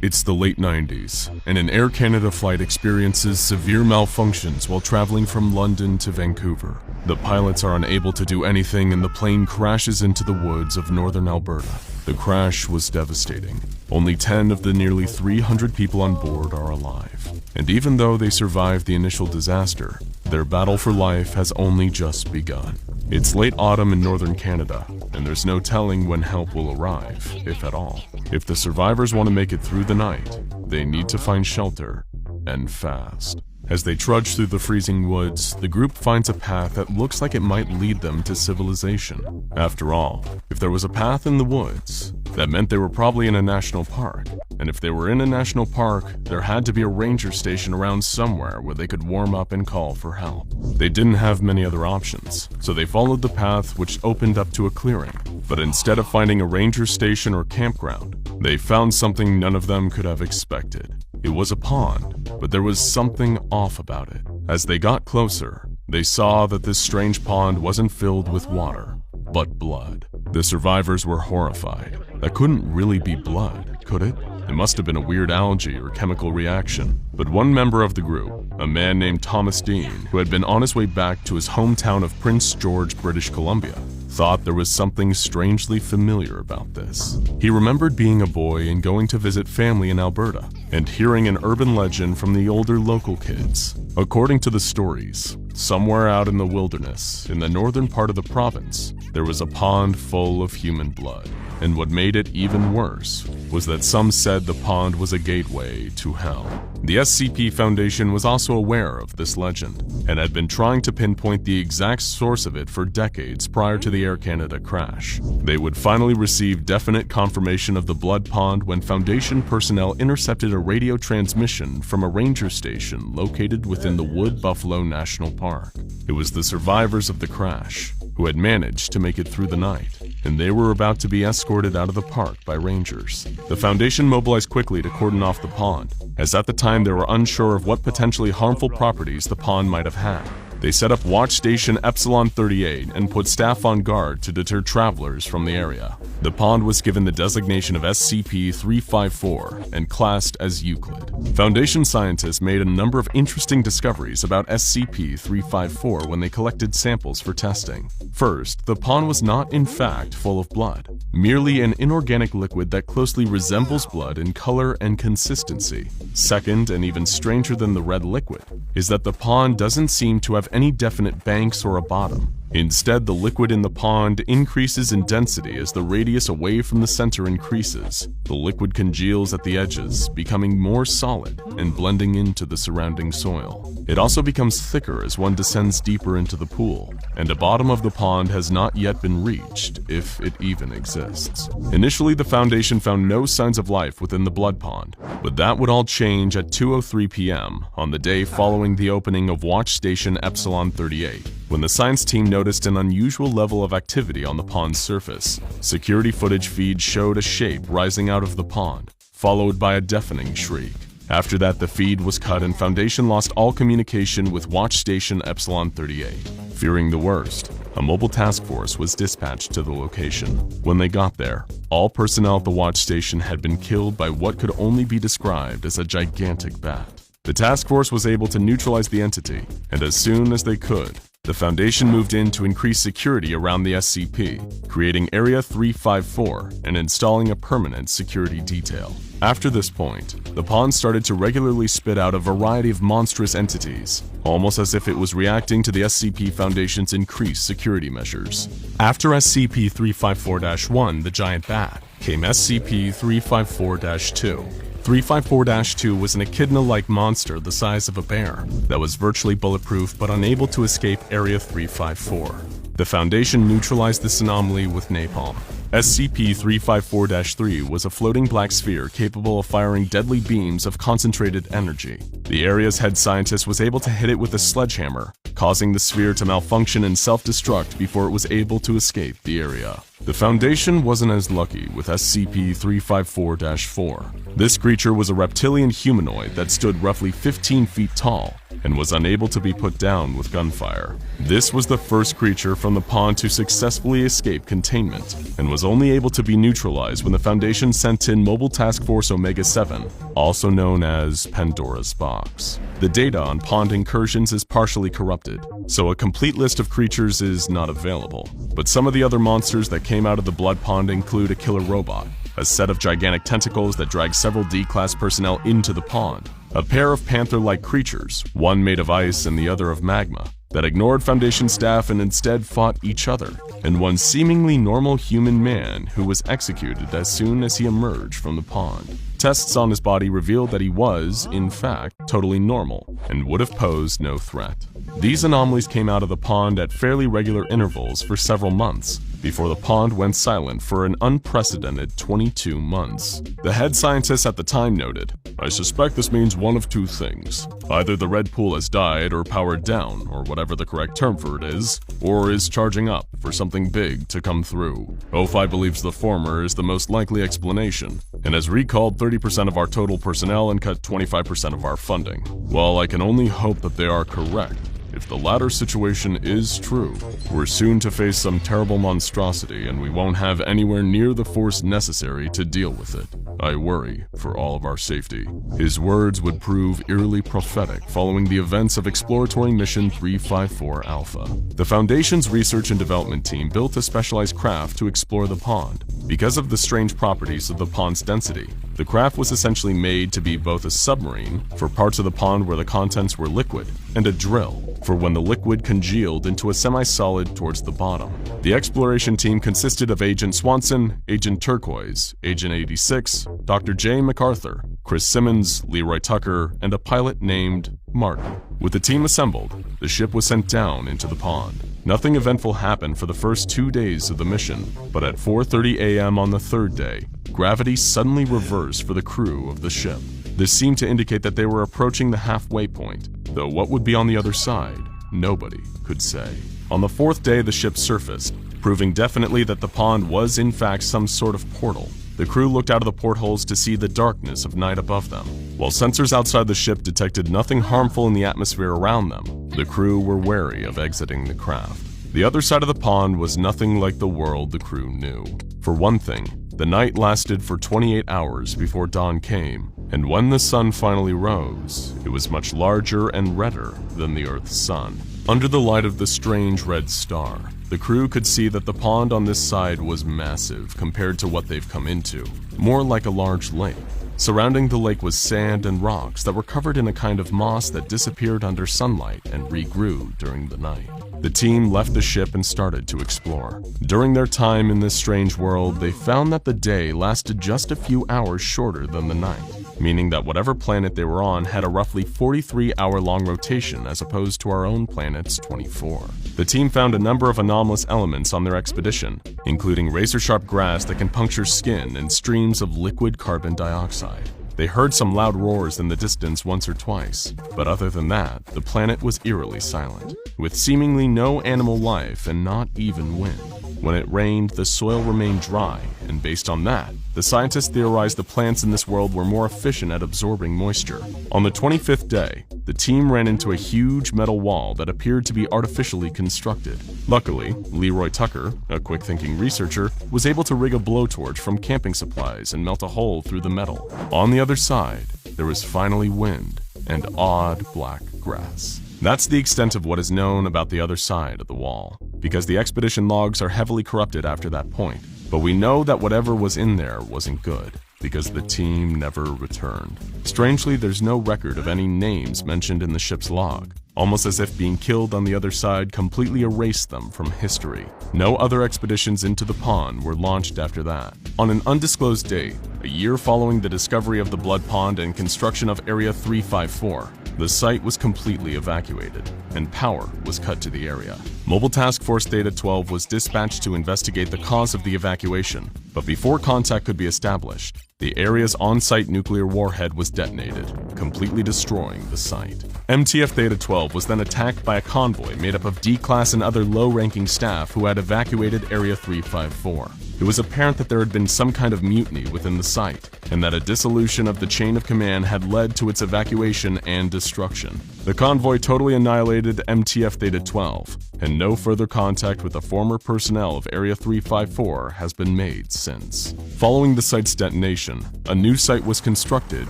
It's the late 90s, and an Air Canada flight experiences severe malfunctions while traveling from London to Vancouver. The pilots are unable to do anything and the plane crashes into the woods of northern Alberta. The crash was devastating. Only 10 of the nearly 300 people on board are alive. And even though they survived the initial disaster, their battle for life has only just begun. It's late autumn in northern Canada, and there's no telling when help will arrive, if at all. If the survivors want to make it through the night, they need to find shelter, and fast. As they trudge through the freezing woods, the group finds a path that looks like it might lead them to civilization. After all, if there was a path in the woods, that meant they were probably in a national park. And if they were in a national park, there had to be a ranger station around somewhere where they could warm up and call for help. They didn't have many other options, so they followed the path which opened up to a clearing. But instead of finding a ranger station or campground, they found something none of them could have expected. It was a pond, but there was something off about it. As they got closer, they saw that this strange pond wasn't filled with water, but blood. The survivors were horrified. That couldn't really be blood, could it? It must have been a weird algae or chemical reaction. But one member of the group, a man named Thomas Dean, who had been on his way back to his hometown of Prince George, British Columbia, thought there was something strangely familiar about this. He remembered being a boy and going to visit family in Alberta, and hearing an urban legend from the older local kids. According to the stories, somewhere out in the wilderness, in the northern part of the province, there was a pond full of human blood. And what made it even worse was that some said the pond was a gateway to hell. The SCP Foundation was also aware of this legend and had been trying to pinpoint the exact source of it for decades prior to the Air Canada crash. They would finally receive definite confirmation of the blood pond when Foundation personnel intercepted a radio transmission from a ranger station located within the Wood Buffalo National Park. It was the survivors of the crash who had managed to make it through the night, and they were about to be escorted out of the park by rangers. The Foundation mobilized quickly to cordon off the pond, as at the time they were unsure of what potentially harmful properties the pond might have had. They set up Watch Station Epsilon 38 and put staff on guard to deter travelers from the area. The pond was given the designation of SCP-354 and classed as Euclid. Foundation scientists made a number of interesting discoveries about SCP-354 when they collected samples for testing. First, the pond was not in fact full of blood, merely an inorganic liquid that closely resembles blood in color and consistency. Second, and even stranger than the red liquid, is that the pond doesn't seem to have any definite banks or a bottom. Instead, the liquid in the pond increases in density as the radius away from the center increases. The liquid congeals at the edges, becoming more solid and blending into the surrounding soil. It also becomes thicker as one descends deeper into the pool, and the bottom of the pond has not yet been reached, if it even exists. Initially, the Foundation found no signs of life within the blood pond, but that would all change at 2:03 p.m. on the day following the opening of Watch Station Epsilon 38. When the science team noticed an unusual level of activity on the pond's surface, security footage feeds showed a shape rising out of the pond, followed by a deafening shriek. After that, the feed was cut and Foundation lost all communication with Watch Station Epsilon 38. Fearing the worst, a mobile task force was dispatched to the location. When they got there, all personnel at the Watch Station had been killed by what could only be described as a gigantic bat. The task force was able to neutralize the entity, and as soon as they could, the Foundation moved in to increase security around the SCP, creating Area 354 and installing a permanent security detail. After this point, the pond started to regularly spit out a variety of monstrous entities, almost as if it was reacting to the SCP Foundation's increased security measures. After SCP-354-1, the giant bat, came SCP-354-2. 354-2 was an echidna-like monster the size of a bear that was virtually bulletproof but unable to escape Area 354. The Foundation neutralized this anomaly with napalm. SCP-354-3 was a floating black sphere capable of firing deadly beams of concentrated energy. The area's head scientist was able to hit it with a sledgehammer, causing the sphere to malfunction and self-destruct before it was able to escape the area. The Foundation wasn't as lucky with SCP-354-4. This creature was a reptilian humanoid that stood roughly 15 feet tall and was unable to be put down with gunfire. This was the first creature from the pond to successfully escape containment, and was only able to be neutralized when the Foundation sent in Mobile Task Force Omega-7, also known as Pandora's Box. The data on pond incursions is partially corrupted, so a complete list of creatures is not available. But some of the other monsters that came out of the blood pond include a killer robot, a set of gigantic tentacles that drag several D-Class personnel into the pond, a pair of panther-like creatures, one made of ice and the other of magma, that ignored Foundation staff and instead fought each other, and one seemingly normal human man who was executed as soon as he emerged from the pond. Tests on his body revealed that he was, in fact, totally normal and would have posed no threat. These anomalies came out of the pond at fairly regular intervals for several months, before the pond went silent for an unprecedented 22 months. The head scientist at the time noted, "I suspect this means one of two things. Either the red pool has died or powered down, or whatever the correct term for it is, or is charging up for something big to come through. O5 believes the former is the most likely explanation, and has recalled 30% of our total personnel and cut 25% of our funding. While I can only hope that they are correct, if the latter situation is true, we're soon to face some terrible monstrosity and we won't have anywhere near the force necessary to deal with it. I worry for all of our safety." His words would prove eerily prophetic following the events of Exploratory Mission 354 Alpha. The Foundation's research and development team built a specialized craft to explore the pond. Because of the strange properties of the pond's density, the craft was essentially made to be both a submarine, for parts of the pond where the contents were liquid, and a drill, for when the liquid congealed into a semi-solid towards the bottom. The exploration team consisted of Agent Swanson, Agent Turquoise, Agent 86, Dr. J. MacArthur, Chris Simmons, Leroy Tucker, and a pilot named Martin. With the team assembled, the ship was sent down into the pond. Nothing eventful happened for the first 2 days of the mission, but at 4:30 a.m. on the third day, gravity suddenly reversed for the crew of the ship. This seemed to indicate that they were approaching the halfway point, though what would be on the other side, nobody could say. On the fourth day, the ship surfaced, proving definitely that the pond was in fact some sort of portal. The crew looked out of the portholes to see the darkness of night above them. While sensors outside the ship detected nothing harmful in the atmosphere around them, the crew were wary of exiting the craft. The other side of the pond was nothing like the world the crew knew. For one thing, the night lasted for 28 hours before dawn came, and when the sun finally rose, it was much larger and redder than the Earth's sun. Under the light of the strange red star, the crew could see that the pond on this side was massive compared to what they've come into, more like a large lake. Surrounding the lake was sand and rocks that were covered in a kind of moss that disappeared under sunlight and regrew during the night. The team left the ship and started to explore. During their time in this strange world, they found that the day lasted just a few hours shorter than the night, meaning that whatever planet they were on had a roughly 43-hour-long rotation as opposed to our own planet's 24. The team found a number of anomalous elements on their expedition, including razor-sharp grass that can puncture skin and streams of liquid carbon dioxide. They heard some loud roars in the distance once or twice, but other than that, the planet was eerily silent, with seemingly no animal life and not even wind. When it rained, the soil remained dry, and based on that, the scientists theorized the plants in this world were more efficient at absorbing moisture. On the 25th day, the team ran into a huge metal wall that appeared to be artificially constructed. Luckily, Leroy Tucker, a quick-thinking researcher, was able to rig a blowtorch from camping supplies and melt a hole through the metal. On the other side, there was finally wind and odd black grass. That's the extent of what is known about the other side of the wall, because the expedition logs are heavily corrupted after that point. But we know that whatever was in there wasn't good, because the team never returned. Strangely, there's no record of any names mentioned in the ship's log, almost as if being killed on the other side completely erased them from history. No other expeditions into the pond were launched after that. On an undisclosed date, a year following the discovery of the Blood Pond and construction of Area 354, the site was completely evacuated, and power was cut to the area. Mobile Task Force Data 12 was dispatched to investigate the cause of the evacuation, but before contact could be established, the area's on-site nuclear warhead was detonated, completely destroying the site. MTF Data 12 was then attacked by a convoy made up of D-Class and other low-ranking staff who had evacuated Area 354. It was apparent that there had been some kind of mutiny within the site, and that a dissolution of the chain of command had led to its evacuation and destruction. The convoy totally annihilated MTF Theta-12, and no further contact with the former personnel of Area 354 has been made since. Following the site's detonation, a new site was constructed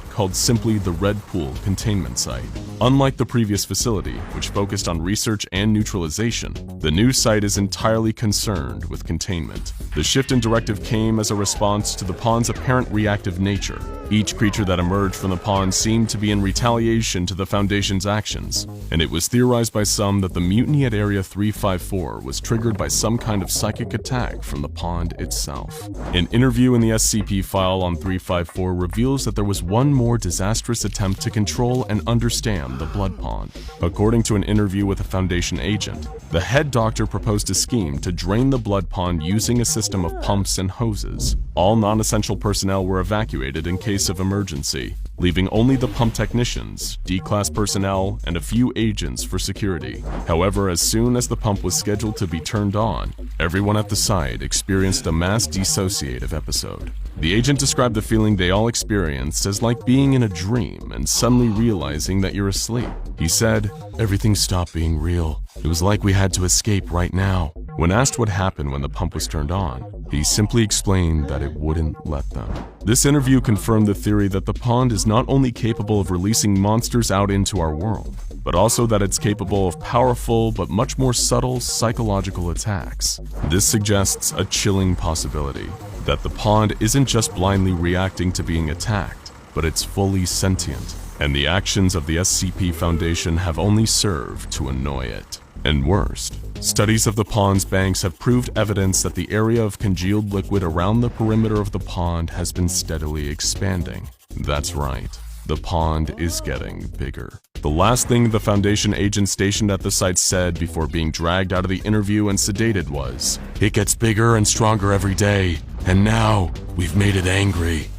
called simply the Red Pool Containment Site. Unlike the previous facility, which focused on research and neutralization, the new site is entirely concerned with containment. The shift in directive came as a response to the pond's apparent reactive nature. Each creature that emerged from the pond seemed to be in retaliation to the Foundation's actions, and it was theorized by some that the mutiny at Area 354 was triggered by some kind of psychic attack from the pond itself. An interview in the SCP file on 354 reveals that there was one more disastrous attempt to control and understand the Blood Pond. According to an interview with a Foundation agent, the head doctor proposed a scheme to drain the Blood Pond using a system of pumps and hoses. All non-essential personnel were evacuated in case of emergency, leaving only the pump technicians, D-Class personnel, and a few agents for security. However, as soon as the pump was scheduled to be turned on, everyone at the site experienced a mass dissociative episode. The agent described the feeling they all experienced as like being in a dream and suddenly realizing that you're asleep. He said, "Everything stopped being real. It was like we had to escape right now." When asked what happened when the pump was turned on, he simply explained that it wouldn't let them. This interview confirmed the theory that the pond is not only capable of releasing monsters out into our world, but also that it's capable of powerful but much more subtle psychological attacks. This suggests a chilling possibility, that the pond isn't just blindly reacting to being attacked, but it's fully sentient, and the actions of the SCP Foundation have only served to annoy it. And worst, studies of the pond's banks have proved evidence that the area of congealed liquid around the perimeter of the pond has been steadily expanding. That's right, the pond is getting bigger. The last thing the Foundation agent stationed at the site said before being dragged out of the interview and sedated was, "It gets bigger and stronger every day, and now we've made it angry."